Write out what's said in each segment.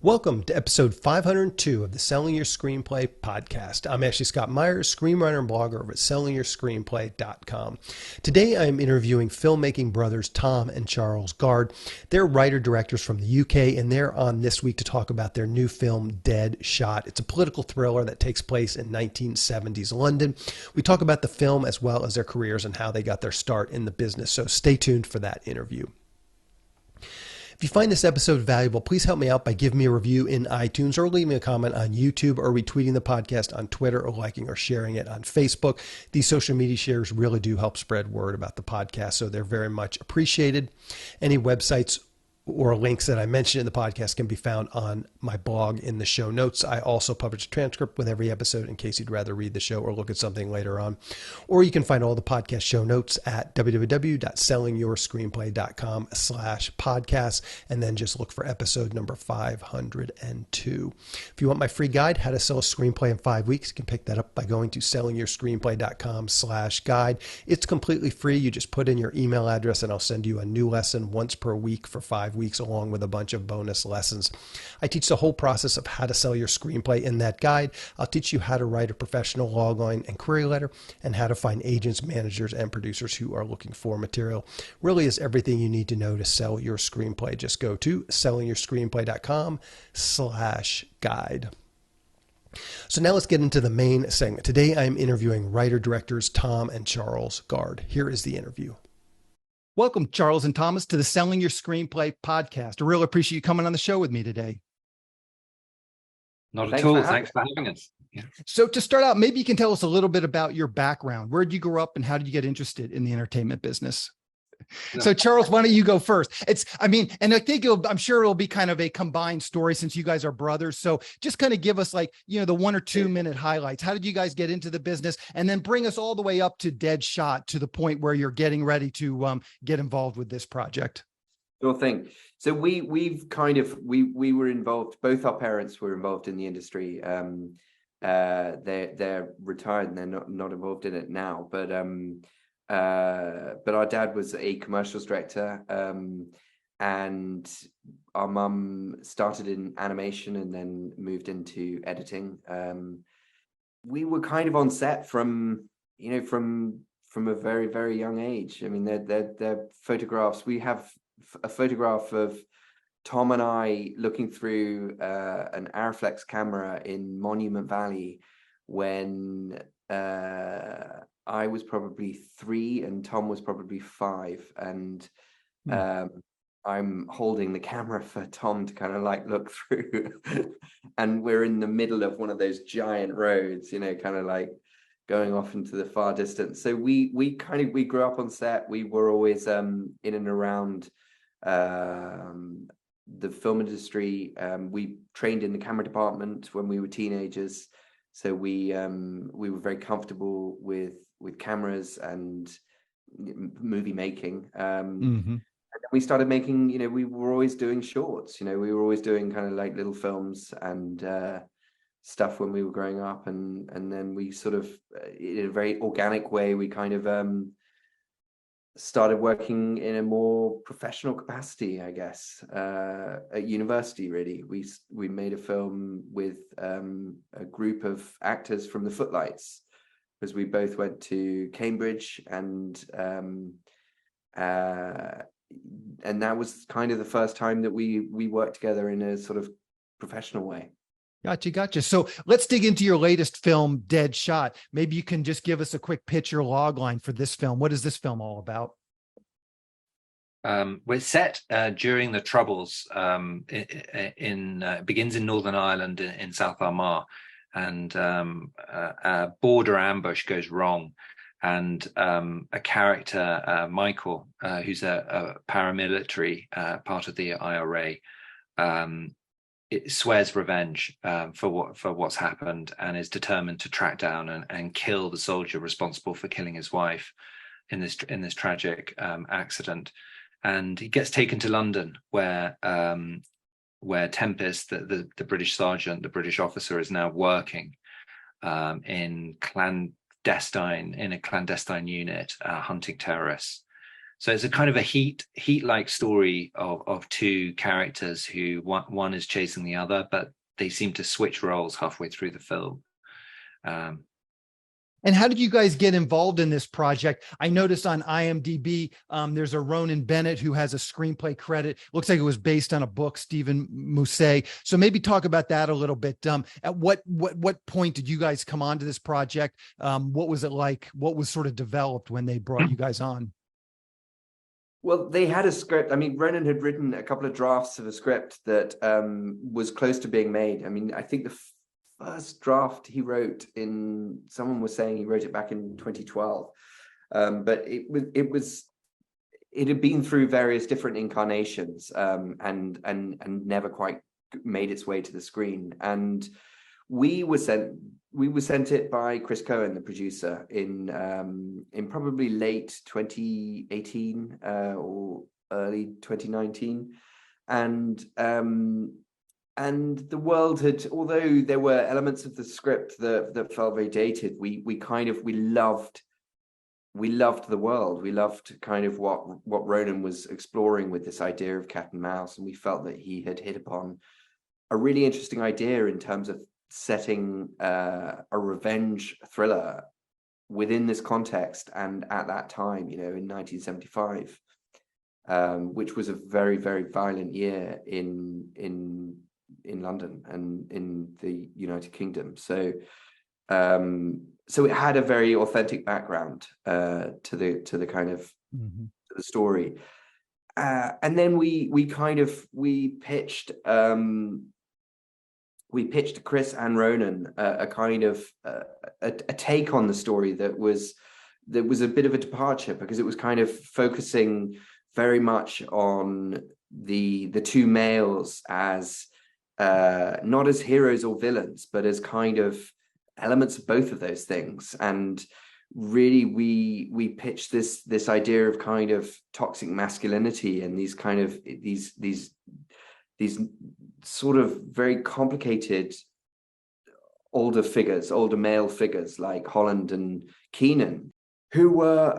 Welcome to episode 502 of the Selling Your Screenplay podcast. I'm Ashley Scott Meyers, screenwriter and blogger over at sellingyourscreenplay.com. Today I am interviewing filmmaking brothers Tom and Charles Gard. They're writer-directors from the UK, and they're on this week to talk about their new film, Dead Shot. It's a political thriller that takes place in 1970s London. We talk about the film as well as their careers and how they got their start in the business, so stay tuned for that interview. If you find this episode valuable, please help me out by giving me a review in iTunes or leaving me a comment on YouTube or retweeting the podcast on Twitter or liking or sharing it on Facebook. These social media shares really do help spread word about the podcast, so they're very much appreciated. Any websites or links that I mentioned in the podcast can be found on my blog in the show notes. I also publish a transcript with every episode in case you'd rather read the show or look at something later on. Or you can find all the podcast show notes at www.sellingyourscreenplay.com/podcast, and then just look for episode number 502. If you want my free guide, How to Sell a Screenplay in 5 Weeks, you can pick that up by going to sellingyourscreenplay.com/guide. It's completely free. You just put in your email address and I'll send you a new lesson once per week for 5 weeks, along with a bunch of bonus lessons. I teach the whole process of how to sell your screenplay in that guide. I'll teach you how to write a professional logline and query letter and how to find agents, managers, and producers who are looking for material. Really is everything you need to know to sell your screenplay. Just go to sellingyourscreenplay.com/guide. So now let's get into the main segment. Today I'm interviewing writer-directors Tom and Charles Gard. Here is the interview. Welcome, Charles and Thomas, to the Selling Your Screenplay podcast. I really appreciate you coming on the show with me today. Not at all. Thanks for having us. Yeah. So to start out, maybe you can tell us a little bit about your background. Where did you grow up and how did you get interested in the entertainment business? So Charles, why don't you go first? And I think I'm sure it'll be kind of a combined story since you guys are brothers. So just kind of give us the 1 or 2 minute highlights. How did you guys get into the business? And then bring us all the way up to Dead Shot, to the point where you're getting ready to get involved with this project. Sure thing. So we were involved. Both our parents were involved in the industry. They're retired and they're not involved in it now. But our dad was a commercials director, and our mum started in animation and then moved into editing. We were kind of on set from a very, very young age. I mean, they're photographs. We have a photograph of Tom and I looking through an Arriflex camera in Monument Valley when I was probably 3 and Tom was probably 5, and I'm holding the camera for Tom to kind of look through, and we're in the middle of one of those giant roads, kind of going off into the far distance. So we grew up on set. We were always in and around the film industry. We trained in the camera department when we were teenagers, so we were very comfortable with cameras and movie making. And then we started making, we were always doing shorts, we were always doing kind of little films and stuff when we were growing up. And then we sort of, in a very organic way, we kind of started working in a more professional capacity, I guess, at university, really. We made a film with a group of actors from the Footlights, because we both went to Cambridge, and that was kind of the first time that we worked together in a sort of professional way. Gotcha. So let's dig into your latest film, Dead Shot. Maybe you can just give us a quick pitch or log line for this film. What is this film all about? We're set during the Troubles. It begins in Northern Ireland in South Armagh, and a border ambush goes wrong, and a character, Michael, who's a paramilitary part of the IRA, it swears revenge for what's happened, and is determined to track down and kill the soldier responsible for killing his wife in this tragic accident. And he gets taken to London, where Tempest, the British sergeant, the British officer, is now working in a clandestine unit hunting terrorists. So it's a kind of a heat-like story of two characters who one is chasing the other, but they seem to switch roles halfway through the film. And how did you guys get involved in this project? I noticed on IMDb, there's a Ronan Bennett who has a screenplay credit. Looks like it was based on a book, Stephen Moysey. So maybe talk about that a little bit. At what point did you guys come onto this project? What was it like? What was sort of developed when they brought you guys on? Well, they had a script. I mean, Ronan had written a couple of drafts of a script that was close to being made. I mean, I think the first draft he wrote someone was saying he wrote it back in 2012, but it had been through various different incarnations, and never quite made its way to the screen. And we were sent it by Chris Cohen, the producer, in probably late 2018 or early 2019, and the world had, although there were elements of the script that felt very dated, we loved the world. We loved kind of what Ronan was exploring with this idea of cat and mouse, and we felt that he had hit upon a really interesting idea in terms of setting a revenge thriller within this context and at that time, in 1975, which was a very, very violent year in London and in the United Kingdom. So it had a very authentic background to the kind of to the story, and then we pitched Chris and Ronan a kind of a take on the story that was a bit of a departure, because it was kind of focusing very much on the two males as not as heroes or villains, but as kind of elements of both of those things. And really, we pitched this idea of kind of toxic masculinity and these kind of these sort of very complicated older male figures like Holland and Keenan, who were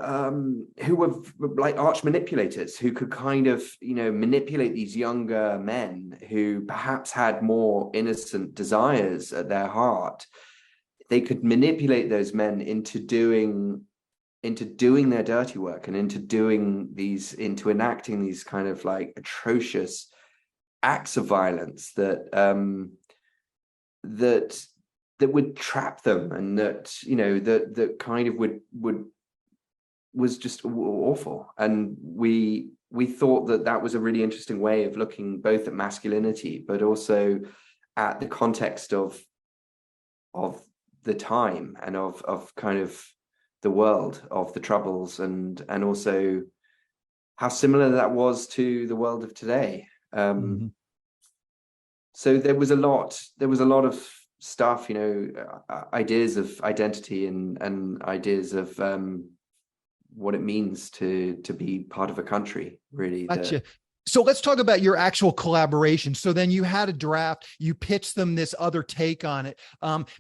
like arch manipulators, who could kind of manipulate these younger men who perhaps had more innocent desires at their heart. They could manipulate those men into doing their dirty work and into enacting these kind of like atrocious acts of violence that would trap them, and that kind of was just awful. And we thought that was a really interesting way of looking both at masculinity, but also at the context of the time and of kind of the world of the Troubles, and also how similar that was to the world of today. So there was a lot of stuff, ideas of identity and ideas of what it means to be part of a country, really. Gotcha. So let's talk about your actual collaboration. So then you had a draft, you pitched them this other take on it.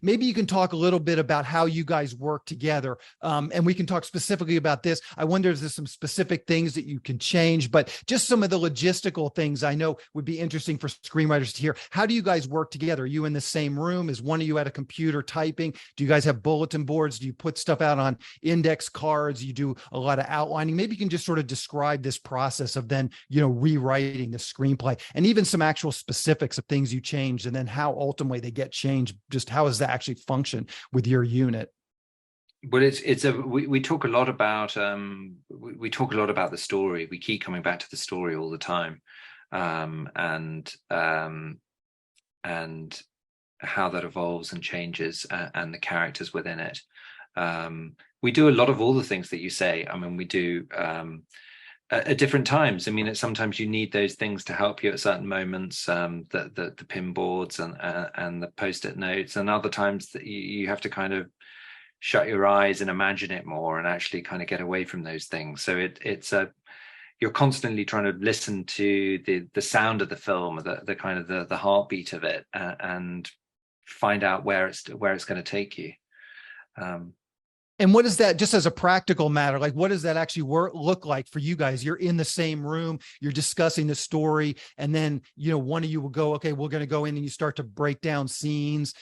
Maybe you can talk a little bit about how you guys work together. And we can talk specifically about this. I wonder if there's some specific things that you can change, but just some of the logistical things I know would be interesting for screenwriters to hear. How do you guys work together? Are you in the same room? Is one of you at a computer typing? Do you guys have bulletin boards? Do you put stuff out on index cards? You do a lot of outlining? Maybe you can just sort of describe this process of then, rewriting the screenplay, and even some actual specifics of things you changed, and then how ultimately they get changed. Just how does that actually function with your unit? Well, we talk a lot about we talk a lot about the story. We keep coming back to the story all the time, and how that evolves and changes, and the characters within it. We do a lot of all the things that you say. I mean, we do at different times. I mean, sometimes you need those things to help you at certain moments, the pin boards and the post-it notes, and other times that you have to kind of shut your eyes and imagine it more and actually kind of get away from those things. So you're constantly trying to listen to the sound of the film, the kind of the heartbeat of it, and find out where it's going to take you. And what does that, just as a practical matter, like what does that actually look like for you guys? You're in the same room, you're discussing the story, and then, one of you will go, okay, we're going to go in, and you start to break down scenes.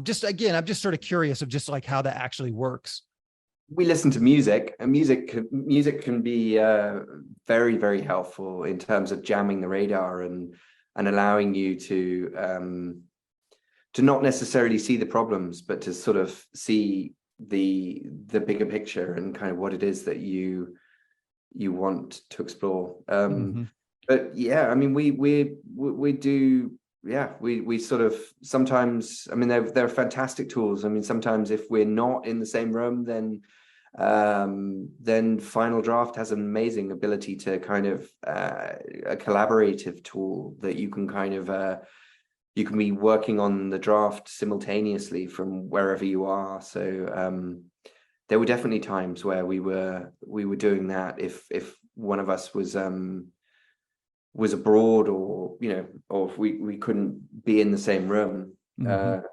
Just again, I'm just sort of curious of just like how that actually works. We listen to music, and music can be very, very helpful in terms of jamming the radar and allowing you to not necessarily see the problems, but to sort of see the bigger picture and kind of what it is that you want to explore. But yeah, I mean, we do, yeah, we sort of sometimes, I mean, they're fantastic tools. I mean, sometimes if we're not in the same room, then Final Draft has an amazing ability to kind of a collaborative tool that you can kind of you can be working on the draft simultaneously from wherever you are. So there were definitely times where we were doing that if one of us was abroad, or or if we couldn't be in the same room. That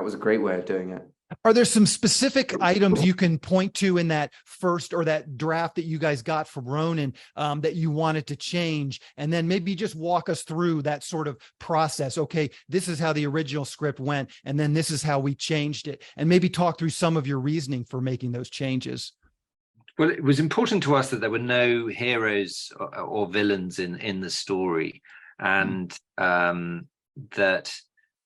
was a great way of doing it. Are there some specific items you can point to in that first or that draft that you guys got from Ronan that you wanted to change? And then maybe just walk us through that sort of process. Okay, this is how the original script went, and then this is how we changed it. And maybe talk through some of your reasoning for making those changes. Well, it was important to us that there were no heroes or villains in the story, and that.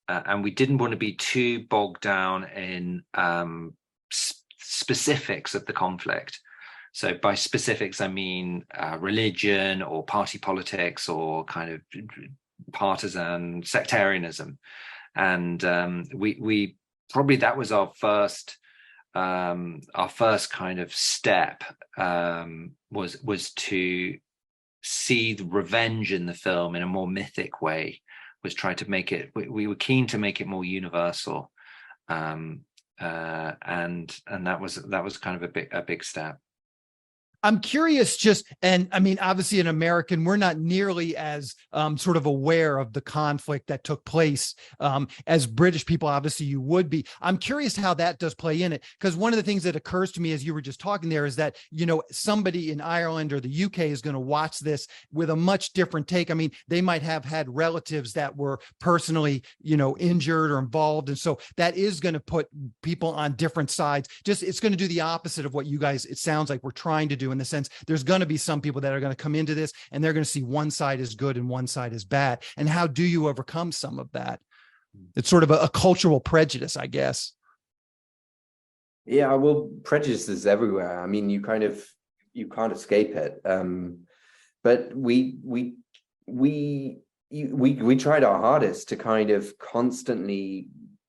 And we didn't want to be too bogged down in specifics of the conflict. So by specifics, I mean religion or party politics or kind of partisan sectarianism. And we probably, that was our first kind of step, was to see the revenge in the film in a more mythic way. Was try to make it, we were keen to make it more universal, and that was kind of a big step. I'm curious and I mean, obviously an American, we're not nearly as sort of aware of the conflict that took place as British people. Obviously you would be. I'm curious how that does play in it. Because one of the things that occurs to me as you were just talking there is that, somebody in Ireland or the UK is going to watch this with a much different take. I mean, they might have had relatives that were personally, injured or involved. And so that is going to put people on different sides. It's going to do the opposite of what you guys, it sounds like we're trying to do, in the sense there's going to be some people that are going to come into this and they're going to see one side is good and one side is bad. And how do you overcome some of that? It's sort of a cultural prejudice, I guess. Yeah, well, prejudice is everywhere. I mean, you can't escape it. But we tried our hardest to kind of constantly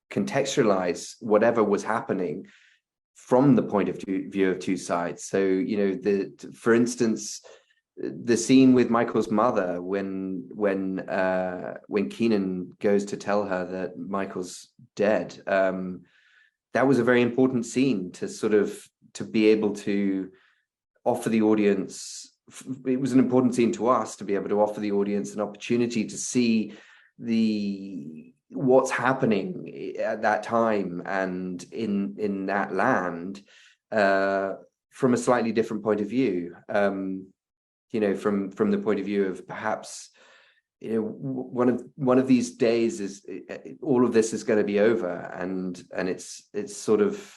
contextualize whatever was happening from the point of view of two sides. So, for instance, the scene with Michael's mother when Keenan goes to tell her that Michael's dead, that was a very important scene to be able to offer the audience. It was an important scene to us to be able to offer the audience an opportunity to see what's happening at that time and in that land from a slightly different point of view. From the point of view of perhaps one of these days is all of this is going to be over, and it's sort of,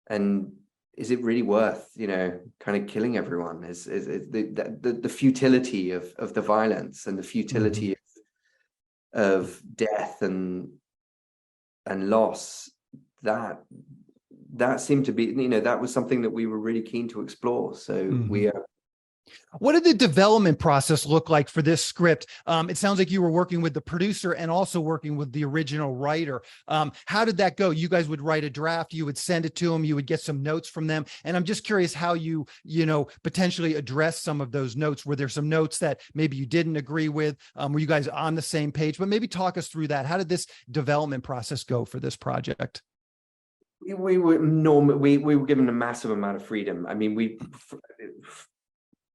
and is it really worth kind of killing everyone? Is the futility of the violence and the futility of death and loss, that seemed to be, that was something that we were really keen to explore. So What did the development process look like for this script? It sounds like you were working with the producer and also working with the original writer. How did that go? You guys would write a draft, you would send it to them, you would get some notes from them. And I'm just curious how you potentially address some of those notes. Were there some notes that maybe you didn't agree with? Were you guys on the same page? But maybe talk us through that. How did this development process go for this project? We were given a massive amount of freedom. I mean,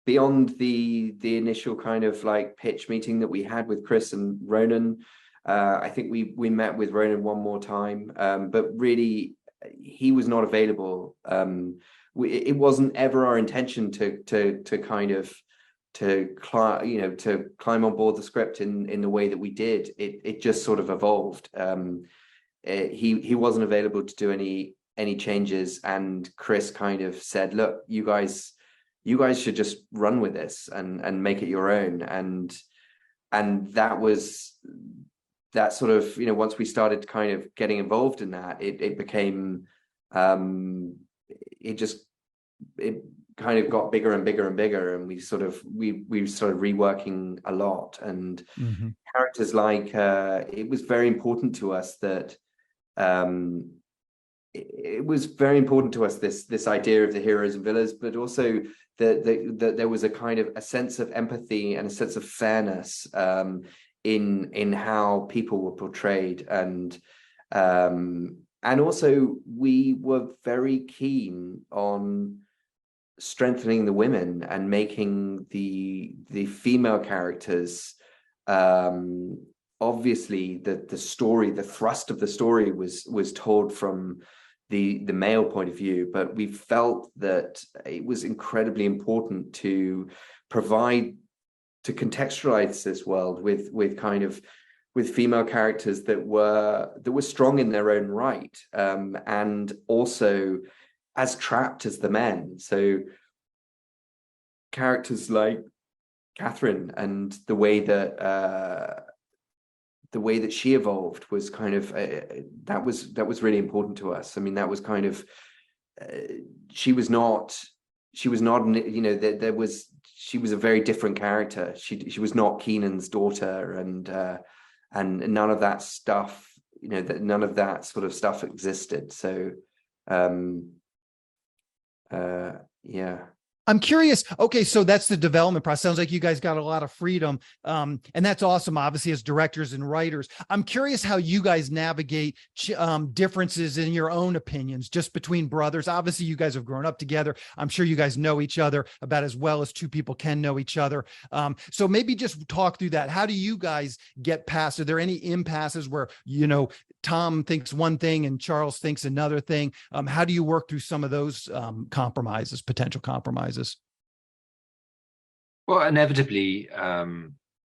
beyond the initial kind of like pitch meeting that we had with Chris and Ronan, I think we met with Ronan one more time. But really, he was not available. It wasn't ever our intention to kind of to climb on board the script in the way that we did. It just sort of evolved. He wasn't available to do any changes, and Chris kind of said, look, you guys should just run with this and make it your own. And that was that sort of, once we started kind of getting involved in that, it became it kind of got bigger and bigger and bigger, and we started reworking a lot. And characters like it was very important to us that this idea of the heroes and villains, but also that there was a kind of a sense of empathy and a sense of fairness in how people were portrayed. And also we were very keen on strengthening the women and making the female characters, obviously the story, the thrust of the story was told from the male point of view, but we felt that it was incredibly important to contextualize this world with female characters that were strong in their own right, and also as trapped as the men. So characters like Catherine, and the way that she evolved was kind of that was really important to us. I mean, that was kind of she was not she was a very different character. She was not Keenan's daughter, and none of that stuff, none of that sort of stuff existed. So yeah. I'm curious. Okay, so that's the development process. Sounds like you guys got a lot of freedom, and that's awesome. Obviously, as directors and writers, I'm curious how you guys navigate differences in your own opinions, just between brothers. Obviously, you guys have grown up together. I'm sure you guys know each other about as well as two people can know each other. So maybe just talk through that. How do you guys get past? Are there any impasses where Tom thinks one thing and Charles thinks another thing? How do you work through some of those potential compromises? Well, inevitably,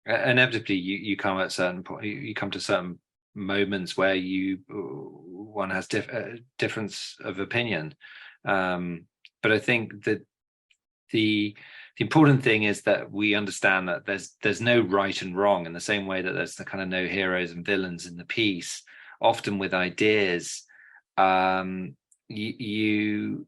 you come at certain point. You come to certain moments where one has difference of opinion. But I think that the important thing is that we understand that there's no right and wrong, in the same way that there's the kind of no heroes and villains in the piece. Often with ideas, you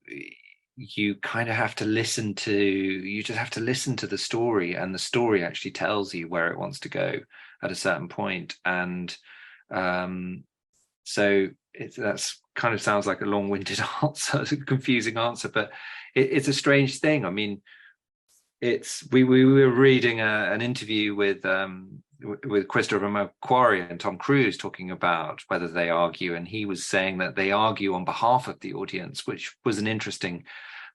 kind of have to listen to the story, and the story actually tells you where it wants to go at a certain point. And so that's kind of sounds like a long-winded answer, a confusing answer, but it's a strange thing. I mean, we were reading an interview with Christopher McQuarrie and Tom Cruise talking about whether they argue, and he was saying that they argue on behalf of the audience, which was an interesting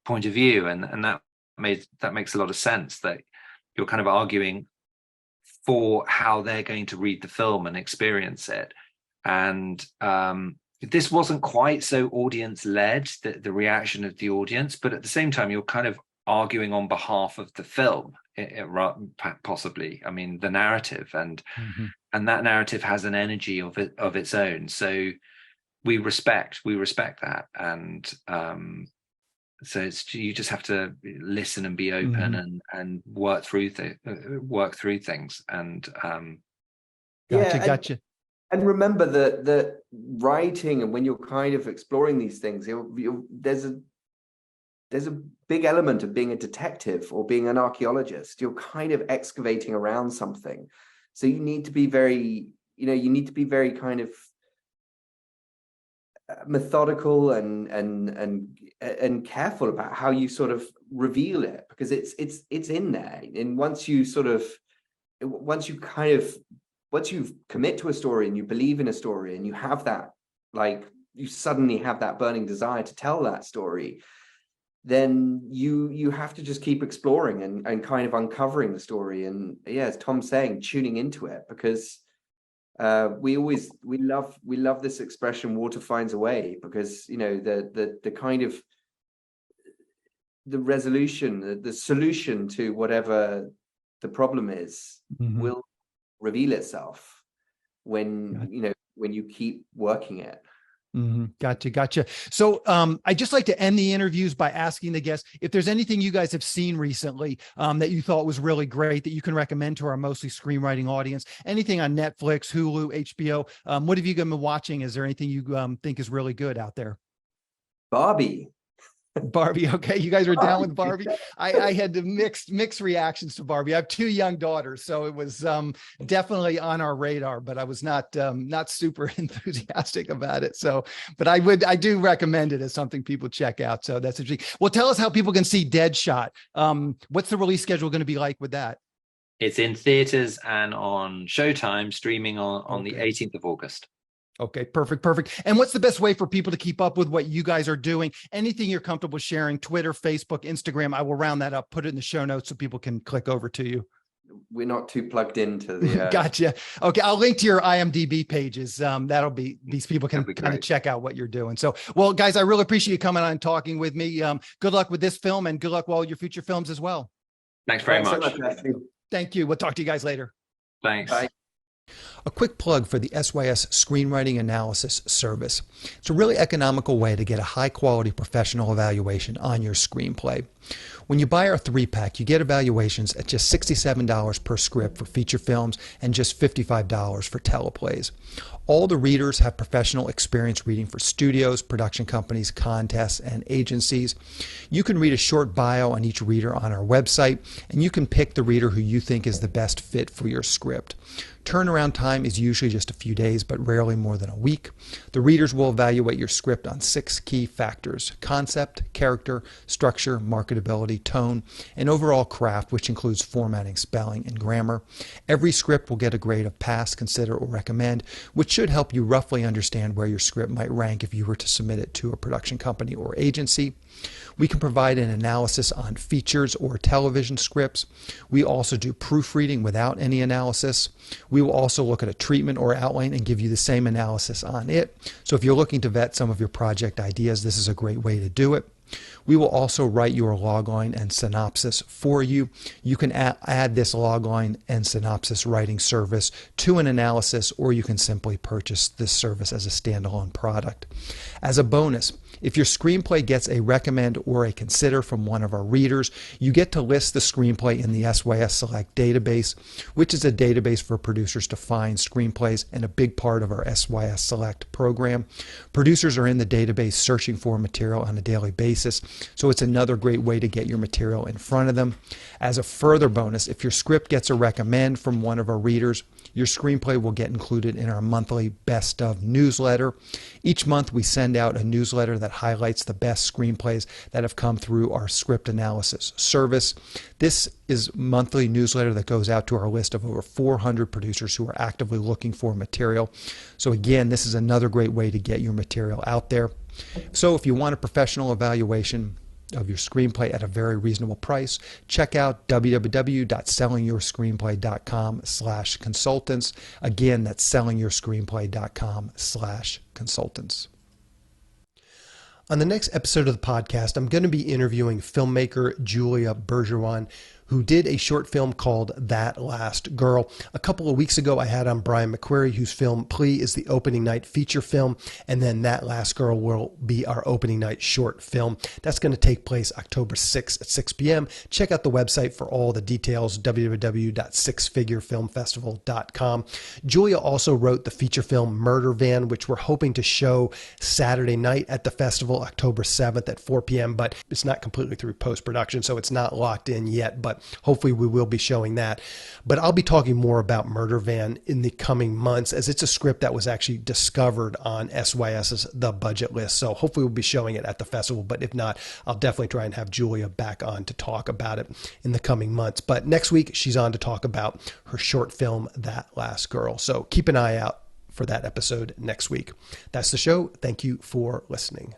point of view, and that makes a lot of sense, that you're kind of arguing for how they're going to read the film and experience it. And this wasn't quite so audience-led, the reaction of the audience, but at the same time you're kind of arguing on behalf of the film, possibly. I mean, the narrative, and that narrative has an energy of its own. So we respect that, and so you just have to listen and be open and work through things. And gotcha. And remember that writing, and when you're kind of exploring these things, there's a big element of being a detective or being an archaeologist. You're kind of excavating around something. So you need to be very kind of methodical and careful about how you sort of reveal it, because it's in there. And once you commit to a story and you believe in a story, and you have that, like, you suddenly have that burning desire to tell that story, then you have to just keep exploring and kind of uncovering the story. And yeah, as Tom's saying, tuning into it, because we love this expression, water finds a way, because the kind of the resolution, the solution to whatever the problem is will reveal itself when you keep working it. Gotcha. So I just like to end the interviews by asking the guests if there's anything you guys have seen recently that you thought was really great that you can recommend to our mostly screenwriting audience. Anything on Netflix, Hulu, HBO. What have you been watching? Is there anything you think is really good out there? Barbie. Okay, you guys are down with Barbie. I had the mixed reactions to Barbie. I have 2 young daughters, so it was definitely on our radar, but I was not super enthusiastic about it. So, but I do recommend it as something people check out. So that's interesting. Well, tell us how people can see Deadshot. What's the release schedule going to be like with that? It's in theaters and on Showtime, streaming on the 18th of August. Okay, perfect. And what's the best way for people to keep up with what you guys are doing? Anything you're comfortable sharing, Twitter, Facebook, Instagram, I will round that up, put it in the show notes so people can click over to you. We're not too plugged into the... Gotcha. Okay, I'll link to your IMDb pages. That'll be, these people can kind of check out what you're doing. So, well, guys, I really appreciate you coming on and talking with me. Good luck with this film and good luck with all your future films as well. Thanks very much. Thank you. We'll talk to you guys later. Thanks. Bye. A quick plug for the SYS Screenwriting Analysis Service. It's a really economical way to get a high-quality professional evaluation on your screenplay. When you buy our 3-pack, you get evaluations at just $67 per script for feature films and just $55 for teleplays. All the readers have professional experience reading for studios, production companies, contests, and agencies. You can read a short bio on each reader on our website, and you can pick the reader who you think is the best fit for your script. Turnaround time is usually just a few days, but rarely more than a week. The readers will evaluate your script on 6 key factors: concept, character, structure, marketability, tone, and overall craft, which includes formatting, spelling, and grammar. Every script will get a grade of pass, consider, or recommend, which should help you roughly understand where your script might rank if you were to submit it to a production company or agency. We can provide an analysis on features or television scripts. We also do proofreading without any analysis. We will also look at a treatment or outline and give you the same analysis on it. So if you're looking to vet some of your project ideas, this is a great way to do it. We will also write your logline and synopsis for you. You can add this logline and synopsis writing service to an analysis, or you can simply purchase this service as a standalone product. As a bonus, if your screenplay gets a recommend or a consider from one of our readers, you get to list the screenplay in the SYS Select database, which is a database for producers to find screenplays and a big part of our SYS Select program. Producers are in the database searching for material on a daily basis, so it's another great way to get your material in front of them. As a further bonus, if your script gets a recommend from one of our readers, your screenplay will get included in our monthly Best Of newsletter. Each month we send out a newsletter that highlights the best screenplays that have come through our script analysis service. This is monthly newsletter that goes out to our list of over 400 producers who are actively looking for material. So again, this is another great way to get your material out there. So if you want a professional evaluation of your screenplay at a very reasonable price, check out www.sellingyourscreenplay.com/consultants. Again, that's sellingyourscreenplay.com/consultants. On the next episode of the podcast, I'm going to be interviewing filmmaker Julia Bergeron, who did a short film called That Last Girl. A couple of weeks ago, I had on Brian McQuarrie, whose film Plea is the opening night feature film, and then That Last Girl will be our opening night short film. That's going to take place October 6th at 6 p.m. Check out the website for all the details, www.sixfigurefilmfestival.com. Julia also wrote the feature film Murder Van, which we're hoping to show Saturday night at the festival, October 7th at 4 p.m., but it's not completely through post-production, so it's not locked in yet, but hopefully we will be showing that. But I'll be talking more about Murder Van in the coming months, as it's a script that was actually discovered on SYS's The Budget List. So hopefully we'll be showing it at the festival, but if not, I'll definitely try and have Julia back on to talk about it in the coming months. But next week, she's on to talk about her short film, That Last Girl. So keep an eye out for that episode next week. That's the show. Thank you for listening.